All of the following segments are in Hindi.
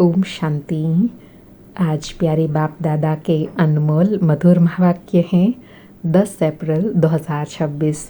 ओम शांति। आज प्यारे बाप दादा के अनमोल मधुर महावाक्य हैं 10 अप्रैल 2026।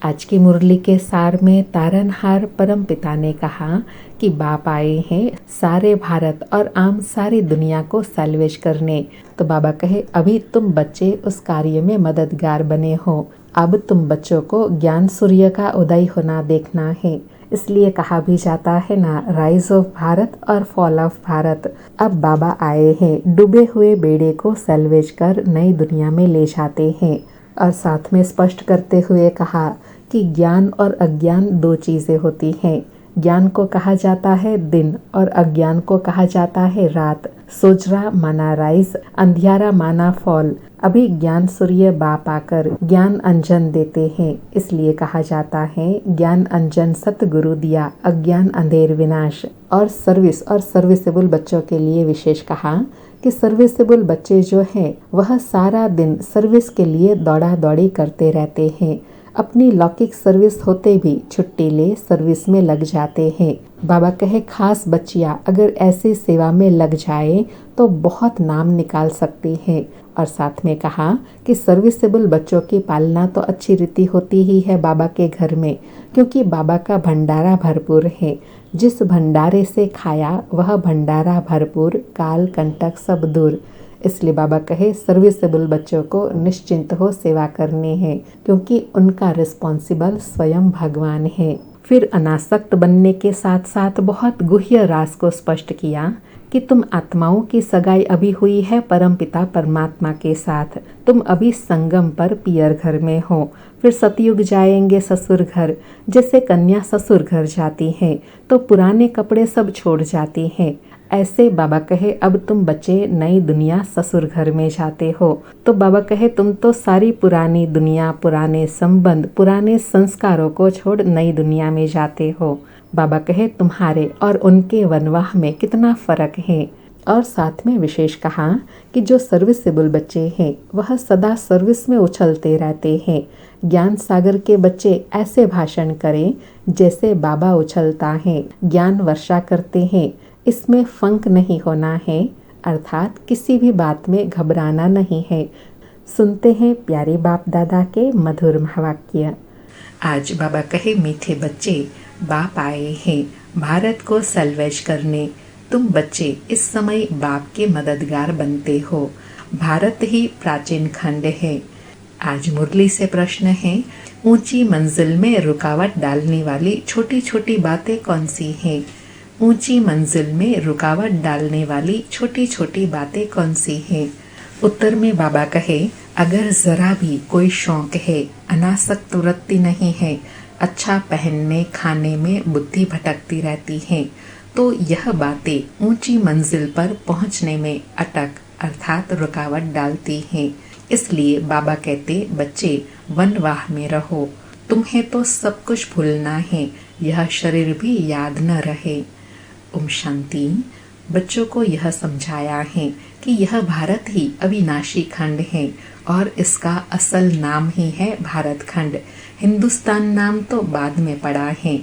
आज की मुरली के सार में तारनहार परम पिता ने कहा कि बाप आए हैं सारे भारत और आम सारी दुनिया को सैल्वेज करने। तो बाबा कहे अभी तुम बच्चे उस कार्य में मददगार बने हो, अब तुम बच्चों को ज्ञान सूर्य का उदय होना देखना है। इसलिए कहा भी जाता है ना, राइज ऑफ भारत और फॉल ऑफ भारत। अब बाबा आए हैं डूबे हुए बेड़े को सैल्वेज कर नई दुनिया में ले जाते हैं। और साथ में स्पष्ट करते हुए कहा कि ज्ञान और अज्ञान दो चीज़ें होती हैं। ज्ञान को कहा जाता है दिन और अज्ञान को कहा जाता है रात। सोजरा माना राइज, अंधियारा माना फॉल। अभी ज्ञान सूर्य बाप आकर ज्ञान अंजन देते हैं, इसलिए कहा जाता है ज्ञान अंजन सतगुरु दिया, अज्ञान अंधेर विनाश। और सर्विसेबल बच्चों के लिए विशेष कहा कि सर्विसेबल बच्चे जो हैं वह सारा दिन सर्विस के लिए दौड़ा दौड़ी करते रहते हैं। अपनी लौकिक सर्विस होते भी छुट्टी ले सर्विस में लग जाते हैं। बाबा कहे खास बच्चियाँ अगर ऐसी सेवा में लग जाए तो बहुत नाम निकाल सकती हैं। और साथ में कहा कि सर्विसेबल बच्चों की पालना तो अच्छी रीति होती ही है बाबा के घर में, क्योंकि बाबा का भंडारा भरपूर है। जिस भंडारे से खाया वह भंडारा भरपूर, काल कंटक सब दूर। इसलिए बाबा कहे सर्विसेबल बच्चों को निश्चिंत हो सेवा करनी है, क्योंकि उनका रिस्पॉन्सिबल स्वयं भगवान है। फिर अनासक्त बनने के साथ साथ बहुत गुह्य राज को स्पष्ट किया कि तुम आत्माओं की सगाई अभी हुई है परमपिता परमात्मा के साथ। तुम अभी संगम पर पियर घर में हो, फिर सतयुग जाएंगे ससुर घर। जैसे कन्या ससुर घर जाती है तो पुराने कपड़े सब छोड़ जाती हैं, ऐसे बाबा कहे अब तुम बच्चे नई दुनिया ससुर घर में जाते हो। तो बाबा कहे तुम तो सारी पुरानी दुनिया, पुराने संबंध, पुराने संस्कारों को छोड़ नई दुनिया में जाते हो। बाबा कहे तुम्हारे और उनके वनवाह में कितना फर्क है। और साथ में विशेष कहा कि जो सर्विसेबल बच्चे हैं वह सदा सर्विस में उछलते रहते हैं। ज्ञान सागर के बच्चे ऐसे भाषण करें जैसे बाबा उछलता है, ज्ञान वर्षा करते हैं। इसमें फंक नहीं होना है, अर्थात किसी भी बात में घबराना नहीं है। सुनते हैं प्यारे बाप दादा के मधुर महावाक्य। आज बाबा कहे मीठे बच्चे, बाप आए हैं भारत को सैल्वेज करने। तुम बच्चे इस समय बाप के मददगार बनते हो। भारत ही प्राचीन खंड है। आज मुरली से प्रश्न है, ऊंची मंजिल में रुकावट डालने वाली छोटी छोटी बातें कौन सी हैं? ऊंची मंजिल में रुकावट डालने वाली छोटी छोटी बातें कौन सी हैं? उत्तर में बाबा कहे अगर जरा भी कोई शौक है, अनासक्त वृत्ति नहीं है, अच्छा पहनने खाने में बुद्धि भटकती रहती है, तो यह बातें ऊंची मंजिल पर पहुंचने में अटक अर्थात रुकावट डालती हैं। इसलिए बाबा कहते बच्चे वनवाह में रहो, तुम्हें तो सब कुछ भूलना है, यह शरीर भी याद न रहे। ओम शांति। बच्चों को यह समझाया है कि यह भारत ही अविनाशी खंड है और इसका असल नाम ही है भारत खंड। हिंदुस्तान नाम तो बाद में पड़ा है।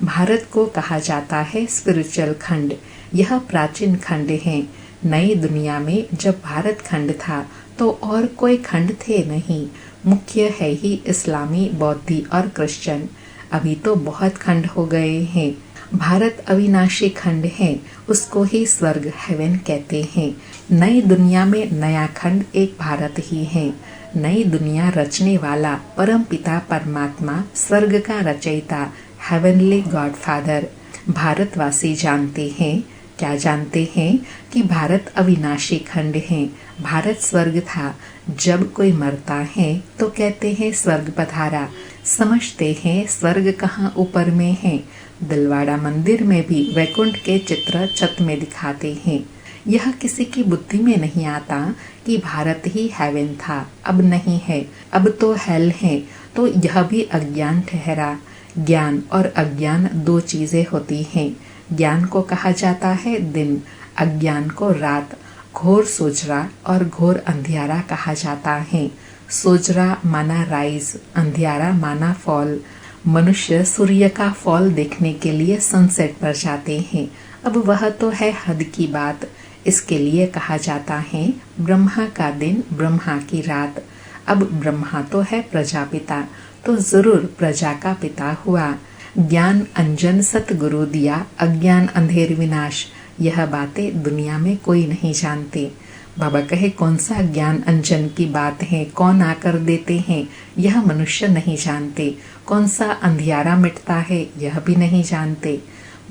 भारत को कहा जाता है स्पिरिचुअल खंड। यह प्राचीन खंड है। नई दुनिया में जब भारत खंड था तो और कोई खंड थे नहीं, मुख्य है ही इस्लामी, बौद्धी और क्रिश्चियन। अभी तो बहुत खंड हो गए हैं। भारत अविनाशी खंड है, उसको ही स्वर्ग हेवन कहते हैं। नई दुनिया में नया खंड एक भारत ही है। नई दुनिया रचने वाला परम पिता परमात्मा, स्वर्ग का रचयिता, हेवनली गॉड फादर। भारतवासी जानते हैं, क्या जानते हैं कि भारत अविनाशी खंड है। भारत स्वर्ग था। जब कोई मरता है तो कहते हैं स्वर्ग पधारा। समझते हैं स्वर्ग कहाँ ऊपर में है। दिलवाड़ा मंदिर में भी वैकुंठ के चित्र छत में दिखाते हैं। यह किसी की बुद्धि में नहीं आता कि भारत ही हेवन था, अब नहीं है, अब तो हेल है। तो यह भी अज्ञान ठहरा। ज्ञान और अज्ञान दो चीजें होती हैं। ज्ञान को कहा जाता है दिन, अज्ञान को रात। घोर सोजरा और घोर अंधियारा कहा जाता है। सोजरा माना राइज, अंधियारा माना फॉल। मनुष्य सूर्य का फॉल देखने के लिए सनसेट पर जाते हैं अब वह तो है हद की बात, इसके लिए कहा जाता है ब्रह्मा का दिन ब्रह्मा की रात। अब ब्रह्मा तो है प्रजापिता, तो जरूर प्रजा का पिता हुआ। ज्ञान अंजन सतगुरु दिया, अज्ञान अंधेर विनाश। यह बातें दुनिया में कोई नहीं जानते। बाबा कहे कौन सा ज्ञान अंजन की बात है, कौन आकर देते हैं, यह मनुष्य नहीं जानते। कौन सा अंधियारा मिटता है, यह भी नहीं जानते।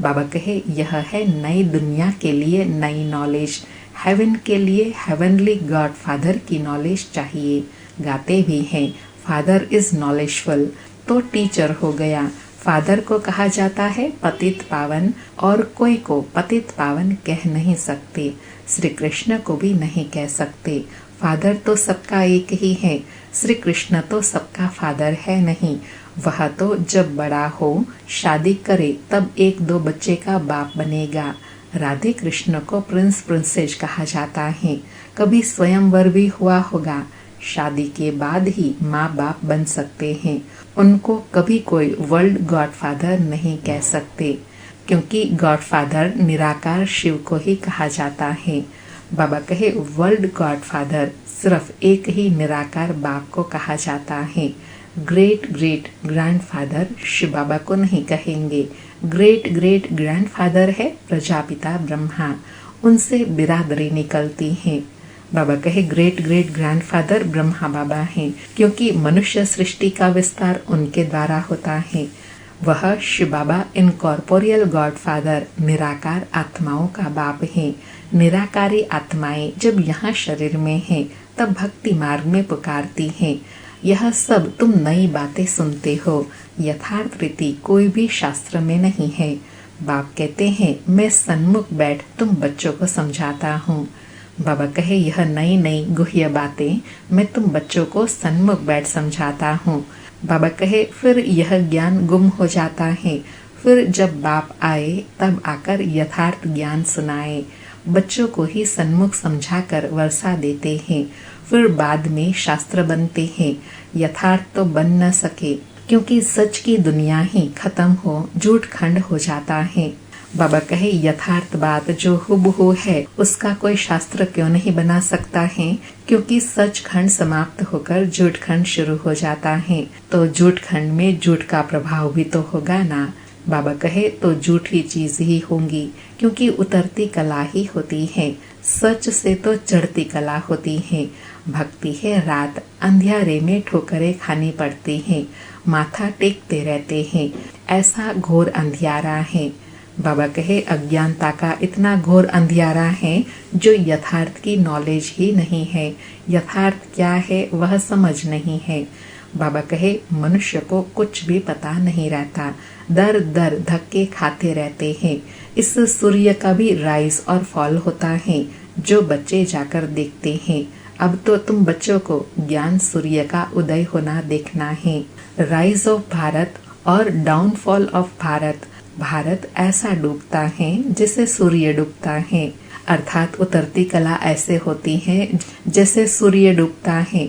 बाबा कहे यह है नई दुनिया के लिए नई नॉलेज, हेवन के लिए हेवनली गॉड फादर की नॉलेज चाहिए। गाते भी हैं फादर इज नॉलेजफुल, तो टीचर हो गया। फादर को कहा जाता है पतित पावन, और कोई को पतित पावन कह नहीं सकते। श्री कृष्ण को भी नहीं कह सकते। फादर तो सबका एक ही है, श्री कृष्ण तो सबका फादर है नहीं। वह तो जब बड़ा हो शादी करे तब एक दो बच्चे का बाप बनेगा। राधे कृष्ण को प्रिंस प्रिंसेस कहा जाता है। कभी स्वयंवर भी हुआ होगा। शादी के बाद ही माँ बाप बन सकते हैं। उनको कभी कोई वर्ल्ड गॉडफादर नहीं कह सकते, क्योंकि गॉडफादर निराकार शिव को ही कहा जाता है। बाबा कहे वर्ल्ड गॉडफादर सिर्फ एक ही निराकार बाप को कहा जाता है। ग्रेट ग्रेट ग्रैंडफादर शिव बाबा को नहीं कहेंगे। ग्रेट ग्रेट ग्रैंडफादर है प्रजापिता ब्रह्मा, उनसे बिरादरी निकलती है। बाबा कहे ग्रेट ग्रेट ग्रैंडफादर ब्रह्मा बाबा हैं, क्योंकि मनुष्य सृष्टि का विस्तार उनके द्वारा होता है। वह शिव बाबा इनकॉर्पोरियल गॉडफादर निराकार आत्माओं का बाप है। निराकारी आत्माएं जब यहाँ शरीर में हैं, तब भक्ति मार्ग में पुकारती हैं। यह सब तुम नई बातें सुनते हो, यथार्थ रीति कोई भी शास्त्र में नहीं है। बाप कहते हैं मैं सन्मुख बैठ तुम बच्चों को समझाता हूँ। बाबा कहे यह नई नई गुह्य बातें मैं तुम बच्चों को सन्मुख बैठ समझाता हूँ। बाबा कहे फिर यह ज्ञान गुम हो जाता है। फिर जब बाप आए तब आकर यथार्थ ज्ञान सुनाए। बच्चों को ही सन्मुख समझाकर वर्षा देते हैं। फिर बाद में शास्त्र बनते हैं। यथार्थ तो बन न सके, क्योंकि सच की दुनिया ही खत्म हो, झूठ खंड हो जाता है। बाबा कहे यथार्थ बात जो हुबहू है उसका कोई शास्त्र क्यों नहीं बना सकता है, क्योंकि सच खंड समाप्त होकर झूठ खंड शुरू हो जाता है। तो झूठ खंड में झूठ का प्रभाव भी तो होगा ना। बाबा कहे तो झूठी चीज ही होंगी, क्योंकि उतरती कला ही होती है। सच से तो चढ़ती कला होती है। भक्ति है रात, अंधियारे में ठोकरें खानी पड़ती हैं, माथा टेकते रहते हैं। ऐसा घोर अंधियारा है। बाबा कहे अज्ञानता का इतना घोर अंधियारा है जो यथार्थ की नॉलेज ही नहीं है। यथार्थ क्या है वह समझ नहीं है। बाबा कहे मनुष्य को कुछ भी पता नहीं रहता, दर दर धक्के खाते रहते हैं। इस सूर्य का भी राइज और फॉल होता है, जो बच्चे जाकर देखते हैं। अब तो तुम बच्चों को ज्ञान सूर्य का उदय होना देखना है। राइज ऑफ भारत और डाउनफॉल ऑफ भारत। भारत ऐसा डूबता है जैसे सूर्य डूबता है, अर्थात उतरती कला ऐसे होती है जैसे सूर्य डूबता है।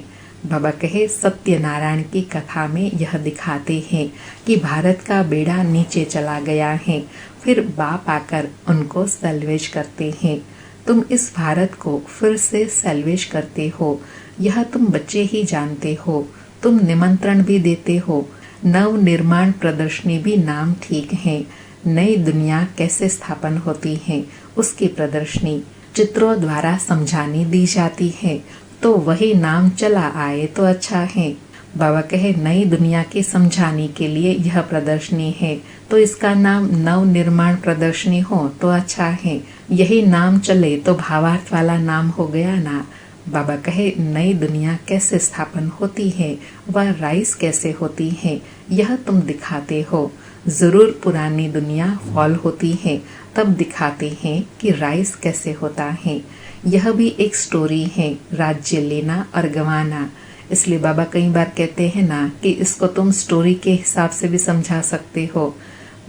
बाबा कहे सत्यनारायण की कथा में यह दिखाते हैं कि भारत का बेड़ा नीचे चला गया है, फिर बाप आकर उनको सैल्वेज करते हैं। तुम इस भारत को फिर से सैल्वेज करते हो, यह तुम बच्चे ही जानते हो। तुम निमंत्रण भी देते हो। नव निर्माण प्रदर्शनी भी नाम ठीक है। नई दुनिया कैसे स्थापन होती है उसकी प्रदर्शनी चित्रों द्वारा समझानी दी जाती है, तो वही नाम चला आए तो अच्छा है। बाबा कहे नई दुनिया की समझाने के लिए यह प्रदर्शनी है, तो इसका नाम नव निर्माण प्रदर्शनी हो तो अच्छा है। यही नाम चले तो भावार्थ वाला नाम हो गया ना। बाबा कहे नई दुनिया कैसे स्थापन होती है, वह राइज कैसे होती है, यह तुम दिखाते हो। जरूर पुरानी दुनिया फॉल होती है, तब दिखाते हैं कि राइज कैसे होता है। यह भी एक स्टोरी है, राज्य लेना और गंवाना। इसलिए बाबा कई बार कहते हैं ना कि इसको तुम स्टोरी के हिसाब से भी समझा सकते हो।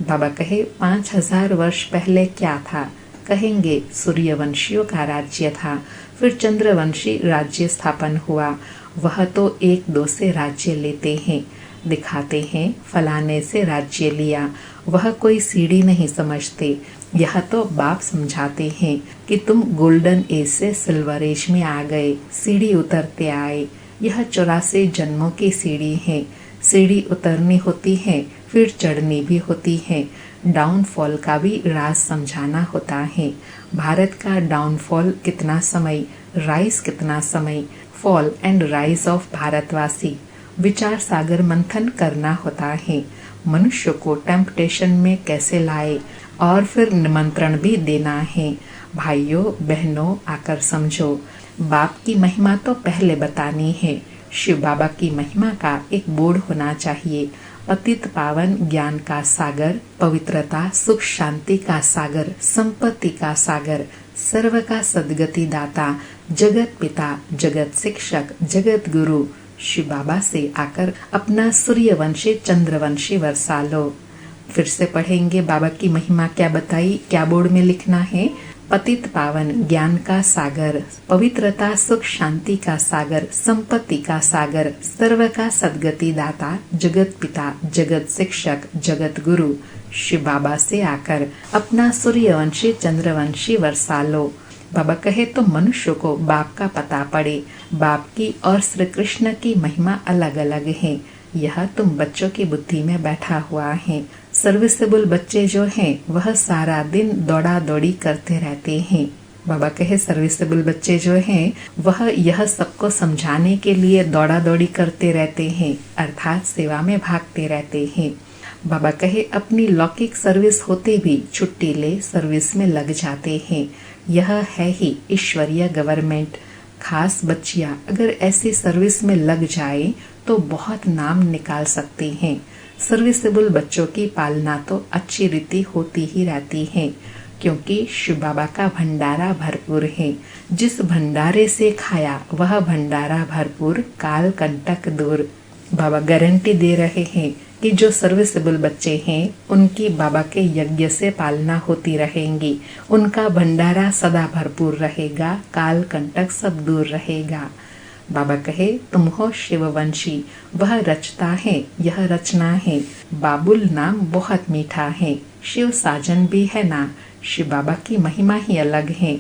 बाबा कहे 5000 वर्ष पहले क्या था, कहेंगे सूर्यवंशियों का राज्य था, फिर चंद्रवंशी राज्य स्थापन हुआ। वह तो एक दो से राज्य लेते हैं, दिखाते हैं फलाने से राज्य लिया। वह कोई सीढ़ी नहीं समझते, यह तो बाप समझाते हैं कि तुम गोल्डन एज से सिल्वर एज में आ गए, सीढ़ी उतरते आए। यह 84 जन्मों की सीढ़ी है। सीढ़ी उतरनी होती है, फिर चढ़नी भी होती है। डाउनफॉल का भी राज समझाना होता है। भारत का डाउनफॉल कितना समय, राइज कितना समय, फॉल एंड राइज ऑफ भारतवासी, विचार सागर मंथन करना होता है। मनुष्य को टेम्पटेशन में कैसे लाए और फिर निमंत्रण भी देना है। भाइयों बहनों आकर समझो, बाप की महिमा तो पहले बतानी है। शिव बाबा की महिमा का एक बोर्ड होना चाहिए। पतित पावन ज्ञान का सागर, पवित्रता सुख शांति का सागर, संपत्ति का सागर, सर्व का सदगति दाता, जगत पिता, जगत शिक्षक, जगत गुरु शिव बाबा से आकर अपना सूर्यवंशी चंद्रवंशी वर्षा लो। फिर से पढ़ेंगे बाबा की महिमा क्या बताई, क्या बोर्ड में लिखना है। पतित पावन ज्ञान का सागर, पवित्रता सुख शांति का सागर, संपत्ति का सागर, सर्व का सदगति दाता, जगत पिता, जगत शिक्षक, जगत गुरु शिव बाबा से आकर अपना सूर्यवंशी चंद्रवंशी वर्षा लो। बाबा कहे तो मनुष्य को बाप का पता पड़े। बाप की और श्री कृष्ण की महिमा अलग अलग है। यह तुम बच्चों की बुद्धि में बैठा हुआ है। सर्विसेबल बच्चे जो हैं वह सारा दिन दौड़ा दौड़ी करते रहते हैं। बाबा कहे सर्विसेबल बच्चे जो हैं वह यह सबको समझाने के लिए दौड़ा दौड़ी करते रहते हैं, अर्थात सेवा में भागते रहते हैं। बाबा कहे अपनी लौकिक सर्विस होते भी छुट्टी ले सर्विस में लग जाते हैं। यह है ही ईश्वरीय गवर्नमेंट। खास बच्चियां अगर ऐसी सर्विस में लग जाए तो बहुत नाम निकाल सकते हैं। सर्विसेबल बच्चों की पालना तो अच्छी रीति होती ही रहती है, क्योंकि शिव बाबा का भंडारा भरपूर है। जिस भंडारे से खाया वह भंडारा भरपूर, काल कंटक दूर। बाबा गारंटी दे रहे हैं कि जो सर्विसेबल बच्चे हैं उनकी बाबा के यज्ञ से पालना होती रहेंगी। उनका भंडारा सदा भरपूर रहेगा, काल कंटक सब दूर रहेगा। बाबा कहे तुम हो शिववंशी, वह रचता है, यह रचना है। बाबुल नाम बहुत मीठा है, शिव साजन भी है ना। शिव बाबा की महिमा ही अलग है।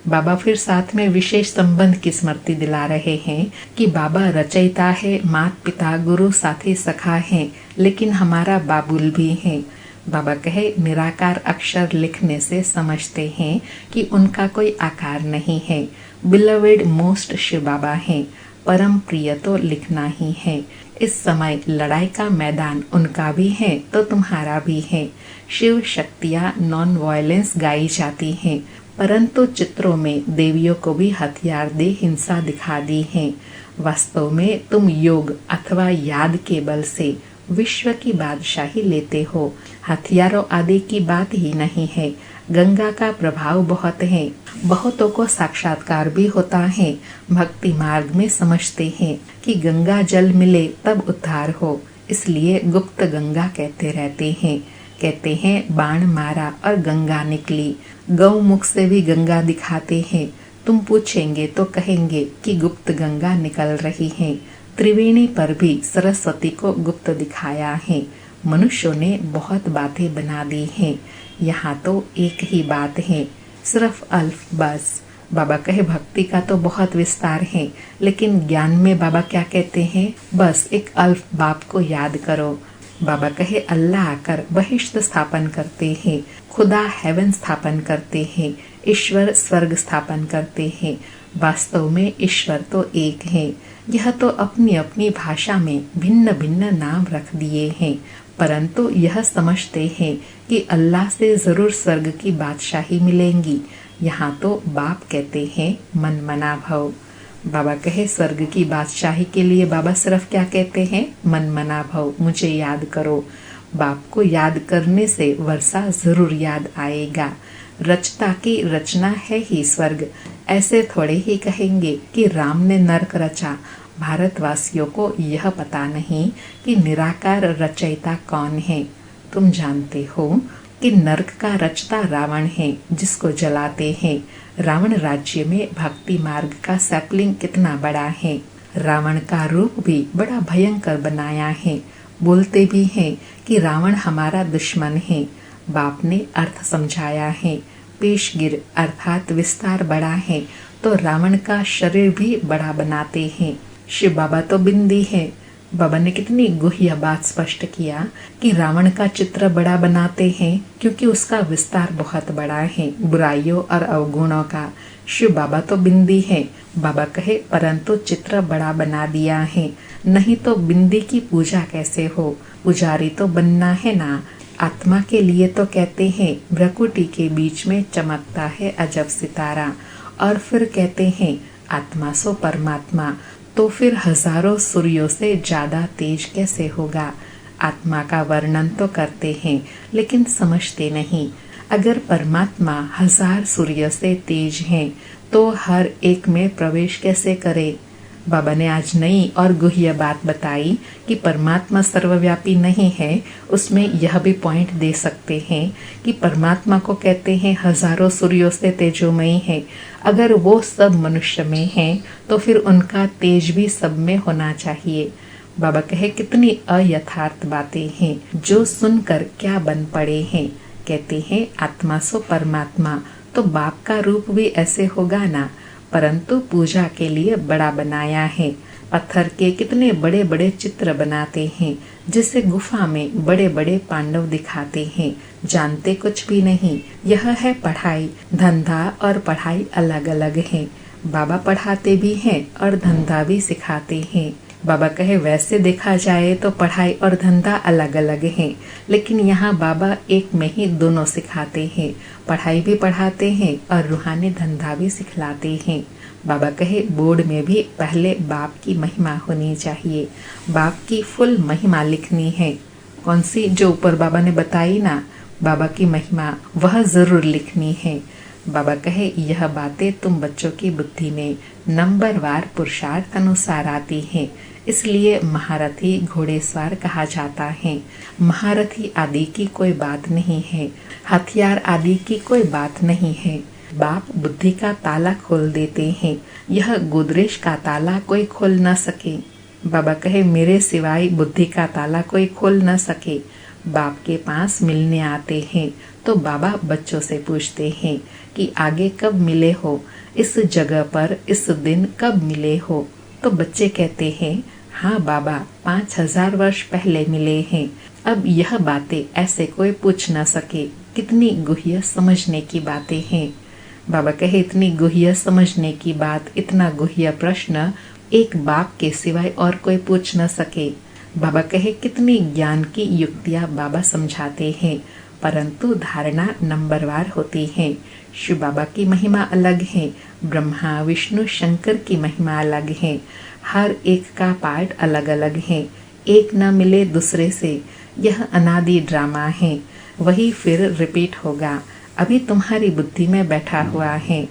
बाबा फिर साथ में विशेष संबंध की स्मृति दिला रहे हैं कि बाबा रचयिता है, मात पिता गुरु साथी सखा है, लेकिन हमारा बाबुल भी है। बाबा कहे निराकार अक्षर लिखने से समझते हैं कि उनका कोई आकार नहीं है। बिलवेड मोस्ट शिव बाबा है, परम प्रिय तो लिखना ही है। इस समय लड़ाई का मैदान उनका भी है तो तुम्हारा भी है। शिव शक्तियाँ नॉन वायलेंस गाई जाती हैं, परंतु चित्रों में देवियों को भी हथियार दे हिंसा दिखा दी है। वास्तव में तुम योग अथवा याद के बल से विश्व की बादशाही लेते हो। हथियारों आदि की बात ही नहीं है। गंगा का प्रभाव बहुत है, बहुतों को साक्षात्कार भी होता है। भक्ति मार्ग में समझते हैं कि गंगा जल मिले तब उद्धार हो, इसलिए गुप्त गंगा कहते रहते हैं। कहते हैं बाण मारा और गंगा निकली। गौ मुख से भी गंगा दिखाते हैं। तुम पूछेंगे तो कहेंगे कि गुप्त गंगा निकल रही है। त्रिवेणी पर भी सरस्वती को गुप्त दिखाया है। मनुष्यों ने बहुत बातें बना दी हैं। यहाँ तो एक ही बात है, सिर्फ अल्फ बस। बाबा कहे भक्ति का तो बहुत विस्तार है, लेकिन ज्ञान में बाबा क्या कहते हैं, बस एक अल्फ बाप को याद करो। बाबा कहे अल्लाह आकर बहिष्ठ स्थापन करते हैं, खुदा हेवन स्थापन करते हैं, ईश्वर स्वर्ग स्थापन करते हैं। वास्तव में ईश्वर तो एक है। यह तो अपनी अपनी भाषा में भिन्न भिन्न नाम रख दिए हैं, परंतु यह समझते हैं कि अल्लाह से जरूर स्वर्ग की बादशाही मिलेंगी। यहाँ तो बाप कहते हैं मन मना भव। बाबा कहे स्वर्ग की बादशाही के लिए बाबा सिर्फ क्या कहते हैं, मन मना भव, मुझे याद करो। बाप को याद करने से वर्षा जरूर याद आएगा। रचता की रचना है ही स्वर्ग। ऐसे थोड़े ही कहेंगे कि राम ने नरक रचा। भारतवासियों को यह पता नहीं कि निराकार रचयिता कौन है। तुम जानते हो कि नरक का रचता रावण है, जिसको जलाते हैं। रावण राज्य में भक्ति मार्ग का सैपलिंग कितना बड़ा है। रावण का रूप भी बड़ा भयंकर बनाया है। बोलते भी हैं कि रावण हमारा दुश्मन है। बाप ने अर्थ समझाया है। पेशगिर अर्थात विस्तार बड़ा है तो रावण का शरीर भी बड़ा बनाते हैं। शिव बाबा तो बिंदी है। बाबा ने कितनी गुह्य बात स्पष्ट किया कि रावण का चित्र बड़ा बनाते हैं क्योंकि उसका विस्तार बहुत बड़ा है बुराइयों और अवगुणों का। शिव बाबा तो बिंदी है। बाबा कहे परंतु चित्र बड़ा बना दिया है, नहीं तो बिंदी की पूजा कैसे हो। पुजारी तो बनना है ना। आत्मा के लिए तो कहते हैं भ्रकुटी के बीच में चमकता है अजब सितारा, और फिर कहते हैं आत्मा सो परमात्मा, तो फिर हजारों सूर्यों से ज्यादा तेज कैसे होगा। आत्मा का वर्णन तो करते हैं लेकिन समझते नहीं। अगर परमात्मा 1000 सूर्य से तेज हैं तो हर एक में प्रवेश कैसे करे। बाबा ने आज नई और गुह्य बात बताई कि परमात्मा सर्वव्यापी नहीं है। उसमें यह भी पॉइंट दे सकते हैं कि परमात्मा को कहते हैं हजारों सूर्यों से तेजोमयी है। अगर वो सब मनुष्य में हैं तो फिर उनका तेज भी सब में होना चाहिए। बाबा कहे कितनी अयथार्थ बातें हैं जो सुनकर क्या बन पड़े हैं। कहते हैं आत्मा सो परमात्मा, तो बाप का रूप भी ऐसे होगा ना, परंतु पूजा के लिए बड़ा बनाया है। पत्थर के कितने बड़े बड़े चित्र बनाते हैं जिसे गुफा में बड़े बड़े पांडव दिखाते हैं। जानते कुछ भी नहीं। यह है पढ़ाई। धंधा और पढ़ाई अलग अलग है। बाबा पढ़ाते भी हैं और धंधा भी सिखाते हैं। बाबा कहे वैसे देखा जाए तो पढ़ाई और धंधा अलग अलग है, लेकिन यहाँ बाबा एक में ही दोनों सिखाते हैं। पढ़ाई भी पढ़ाते हैं और रूहानी धंधा भी सिखलाते हैं। बाबा कहे बोर्ड में भी पहले बाप की महिमा होनी चाहिए। बाप की फुल महिमा लिखनी है। कौन सी? जो ऊपर बाबा ने बताई ना, बाबा की महिमा, वह जरूर लिखनी है। बाबा कहे यह बातें तुम बच्चों की बुद्धि में नंबरवार पुरुषार्थ अनुसार आती हैं, इसलिए महारथी घोड़ेसवार कहा जाता है। महारथी आदि की कोई बात नहीं है, हथियार आदि की कोई बात नहीं है। बाप बुद्धि का ताला खोल देते हैं। यह गोदरेज का ताला कोई खोल न सके। बाबा कहे मेरे सिवाय बुद्धि का ताला कोई खोल न सके। बाप के पास मिलने आते हैं तो बाबा बच्चों से पूछते हैं कि आगे कब मिले हो, इस जगह पर इस दिन कब मिले हो। तो बच्चे कहते हैं हाँ बाबा 5000 वर्ष पहले मिले हैं। अब यह बातें ऐसे कोई पूछ न सके। कितनी गुह्य समझने की बातें हैं। बाबा कहे इतनी गुह्य समझने की बात, इतना गुह्य प्रश्न एक बाप के सिवाय और कोई पूछ न सके। बाबा कहे कितनी ज्ञान की युक्तियां बाबा समझाते हैं, परंतु धारणा नंबरवार होती है। शिव बाबा की महिमा अलग है, ब्रह्मा विष्णु शंकर की महिमा अलग है। हर एक का पार्ट अलग अलग है, एक न मिले दूसरे से। यह अनादि ड्रामा है, वही फिर रिपीट होगा। अभी तुम्हारी बुद्धि में बैठा हुआ है।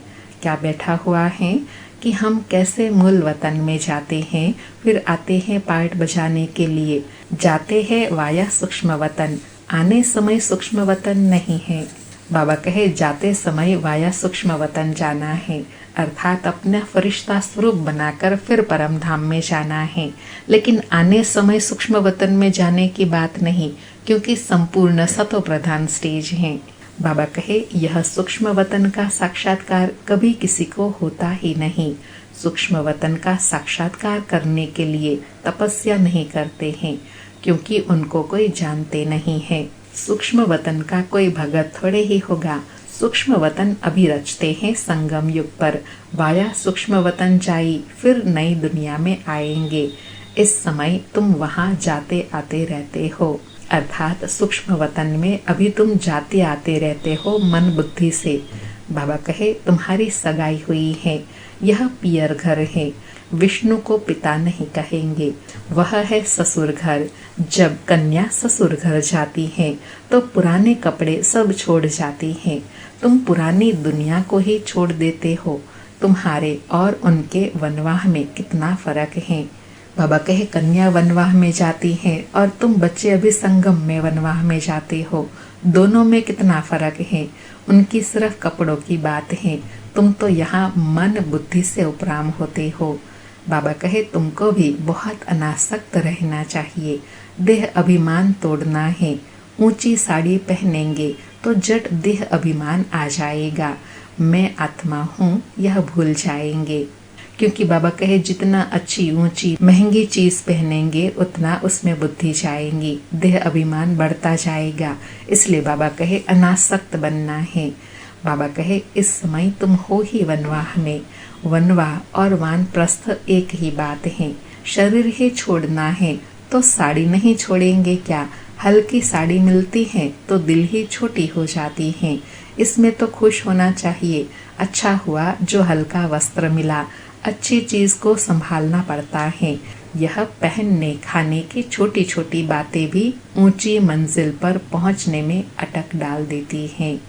क्या बैठा हुआ है कि हम कैसे मूल वतन में जाते हैं, फिर आते हैं पार्ट बजाने के लिए। जाते हैं वाया सूक्ष्म वतन, आने समय सूक्ष्म वतन नहीं है। बाबा कहे जाते समय वाया सूक्ष्म वतन जाना है, अर्थात अपना फरिश्ता स्वरूप बनाकर फिर परम धाम में जाना है। लेकिन आने समय सूक्ष्म वतन में जाने की बात नहीं, क्योंकि संपूर्ण सतो प्रधान स्टेज है। बाबा कहे यह सूक्ष्म वतन का साक्षात्कार कभी किसी को होता ही नहीं। सूक्ष्म वतन का साक्षात्कार करने के लिए तपस्या नहीं करते हैं, क्योंकि उनको कोई जानते नहीं है। सूक्ष्म वतन का कोई भगत थोड़े ही होगा। सूक्ष्म वतन अभी रचते हैं संगम युग पर। वाया सूक्ष्म वतन जाई, फिर नई दुनिया में आएंगे। इस समय तुम वहां जाते आते रहते हो, अर्थात सूक्ष्म वतन में अभी तुम जाते आते रहते हो मन बुद्धि से। बाबा कहे तुम्हारी सगाई हुई है, यह पियर घर है। विष्णु को पिता नहीं कहेंगे, वह है ससुर घर। जब कन्या ससुर घर जाती है तो पुराने कपड़े सब छोड़ जाती हैं। तुम पुरानी दुनिया को ही छोड़ देते हो। तुम्हारे और उनके वनवाह में कितना फर्क है। बाबा कहे कन्या वनवाह में जाती है और तुम बच्चे अभी संगम में वनवाह में जाते हो। दोनों में कितना फर्क है। उनकी सिर्फ कपड़ों की बात है, तुम तो यहाँ मन बुद्धि से उपराम होते हो। बाबा कहे तुमको भी बहुत अनासक्त रहना चाहिए। देह अभिमान तोड़ना है। ऊंची साड़ी पहनेंगे तो जट देह अभिमान आ जाएगा, मैं आत्मा हूँ यह भूल जाएंगे। क्योंकि बाबा कहे जितना अच्छी ऊंची महंगी चीज पहनेंगे उतना उसमें बुद्धि जाएंगी, देह अभिमान बढ़ता जाएगा। इसलिए बाबा कहे अनासक्त बनना है। बाबा कहे इस समय तुम हो ही वनवाह में। वनवाह और वानप्रस्थ एक ही बात है। शरीर ही छोड़ना है तो साड़ी नहीं छोड़ेंगे क्या? हल्की साड़ी मिलती है तो दिल ही छोटी हो जाती है। इसमें तो खुश होना चाहिए। अच्छा हुआ जो हल्का वस्त्र मिला। अच्छी चीज को संभालना पड़ता है। यह पहनने खाने की छोटी छोटी बातें भी ऊंची मंजिल पर पहुंचने में अटक डाल देती हैं।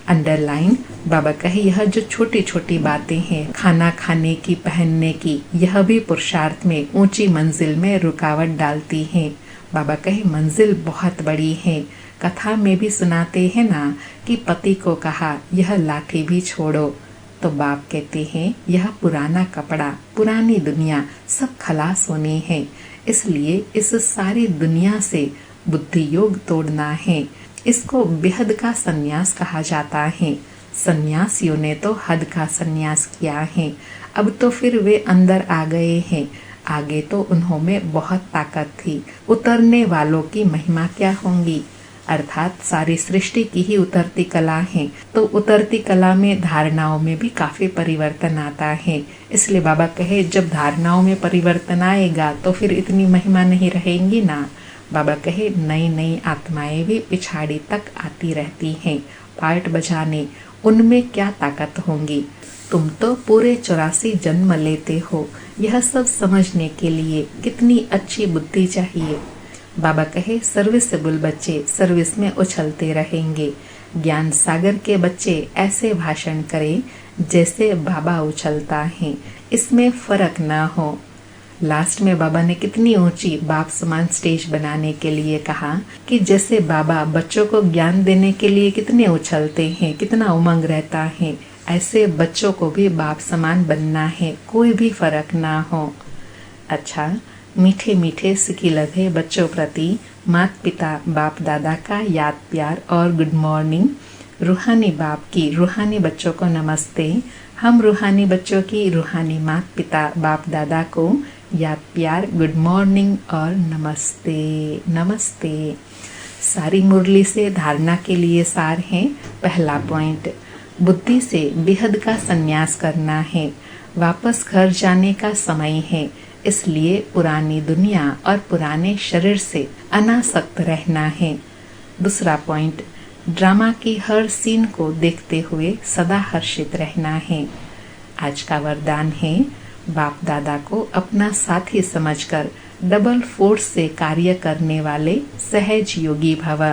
अंडरलाइन बाबा कहे यह जो छोटी छोटी बातें हैं, खाना खाने की, पहनने की, यह भी पुरुषार्थ में ऊंची मंजिल में रुकावट डालती हैं। बाबा कहे मंजिल बहुत बड़ी है। कथा में भी सुनाते हैं ना कि पति को कहा यह लाठी भी छोड़ो, तो बाप कहते हैं यह पुराना कपड़ा, पुरानी दुनिया सब खलास होनी है। इसलिए इस सारी दुनिया से बुद्धि योग तोड़ना है। इसको बेहद का संन्यास कहा जाता है। सन्यासियों ने तो हद का संन्यास किया है। अब तो फिर वे अंदर आ गए हैं। आगे तो उन्हों में बहुत ताकत थी। उतरने वालों की महिमा क्या होंगी? अर्थात सारी सृष्टि की ही उतरती कला है, तो उतरती कला में धारणाओं में भी काफी परिवर्तन आता है। इसलिए बाबा कहे जब धारणाओं में परिवर्तन आएगा तो फिर इतनी महिमा नहीं रहेंगी ना। बाबा कहे नई नई आत्माएं भी पिछाड़ी तक आती रहती हैं पार्ट बजाने, उनमें क्या ताकत होंगी? तुम तो पूरे 84 जन्म लेते हो। यह सब समझने के लिए कितनी अच्छी बुद्धि चाहिए। बाबा कहे सर्विसेबल बच्चे सर्विस में उछलते रहेंगे। ज्ञान सागर के बच्चे ऐसे भाषण करें जैसे बाबा उछलता है, इसमें फर्क ना हो। लास्ट में बाबा ने कितनी ऊंची बाप समान स्टेज बनाने के लिए कहा कि जैसे बाबा बच्चों को ज्ञान देने के लिए कितने उछलते हैं, कितना उमंग रहता है, ऐसे बच्चों को भी बाप समान बनना है, कोई भी फर्क ना हो। अच्छा, मीठे मीठे सिकी लगे बच्चों प्रति माता पिता बाप दादा का याद प्यार और गुड मॉर्निंग। रूहानी बाप की रूहानी बच्चों को नमस्ते। हम रूहानी बच्चों की रूहानी माता पिता बाप दादा को याद प्यार, गुड मॉर्निंग और नमस्ते नमस्ते। सारी मुरली से धारणा के लिए सार है। पहला पॉइंट, बुद्धि से बेहद का संन्यास करना है। वापस घर जाने का समय है, इसलिए पुरानी दुनिया और पुराने शरीर से अनासक्त रहना है। दूसरा पॉइंट, ड्रामा की हर सीन को देखते हुए सदा हर्षित रहना है। आज का वरदान है बाप दादा को अपना साथी समझकर डबल फोर्स से कार्य करने वाले सहज योगी भव।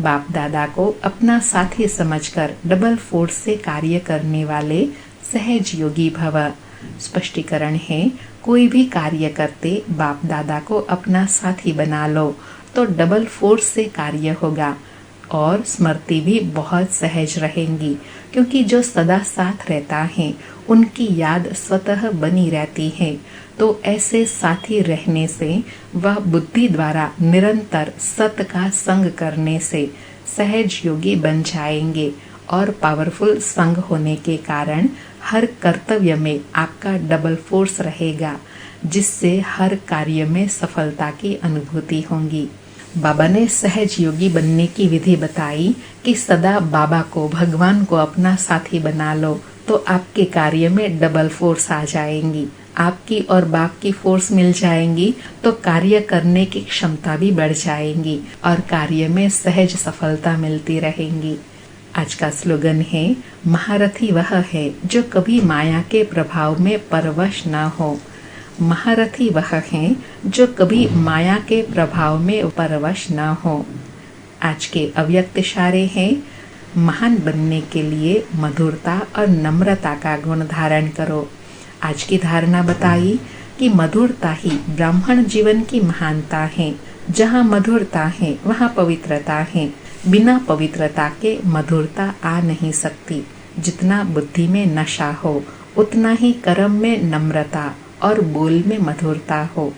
बाप दादा को अपना साथी समझकर डबल फोर्स से कार्य करने वाले सहज योगी भव। स्पष्टीकरण है, कोई भी कार्य करते बाप दादा को अपना साथी बना लो तो डबल फोर्स से कार्य होगा और स्मृति भी बहुत सहज रहेंगी, क्योंकि जो सदा साथ रहता है उनकी याद स्वतः बनी रहती है। तो ऐसे साथी रहने से वह बुद्धि द्वारा निरंतर सत का संग करने से सहज योगी बन जाएंगे और पावरफुल संग होने के कारण हर कर्तव्य में आपका डबल फोर्स रहेगा, जिससे हर कार्य में सफलता की अनुभूति होगी। बाबा ने सहज योगी बनने की विधि बताई कि सदा बाबा को, भगवान को अपना साथी बना लो तो आपके कार्य में डबल फोर्स आ जाएंगी। आपकी और बाप की फोर्स मिल जाएंगी तो कार्य करने की क्षमता भी बढ़ जाएंगी और कार्य में सहज सफलता मिलती रहेंगी। आज का स्लोगन है, महारथी वह है जो कभी माया के प्रभाव में परवश न हो। महारथी वह है जो कभी माया के प्रभाव में परवश न हो। आज के अव्यक्त इशारे हैं, महान बनने के लिए मधुरता और नम्रता का गुण धारण करो। आज की धारणा बताई कि मधुरता ही ब्राह्मण जीवन की महानता है। जहाँ मधुरता है वहाँ पवित्रता है। बिना पवित्रता के मधुरता आ नहीं सकती। जितना बुद्धि में नशा हो उतना ही कर्म में नम्रता और बोल में मधुरता हो।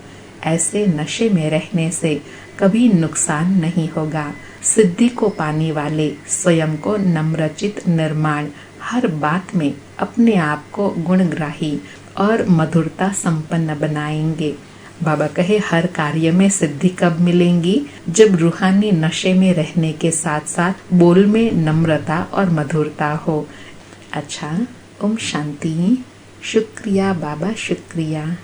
ऐसे नशे में रहने से कभी नुकसान नहीं होगा। सिद्धि को पाने वाले स्वयं को नम्रचित निर्माण, हर बात में अपने आप को गुणग्राही और मधुरता संपन्न बनाएंगे। बाबा कहे हर कार्य में सिद्धि कब मिलेंगी? जब रूहानी नशे में रहने के साथ साथ बोल में नम्रता और मधुरता हो। अच्छा, ओम शांति। शुक्रिया बाबा, शुक्रिया।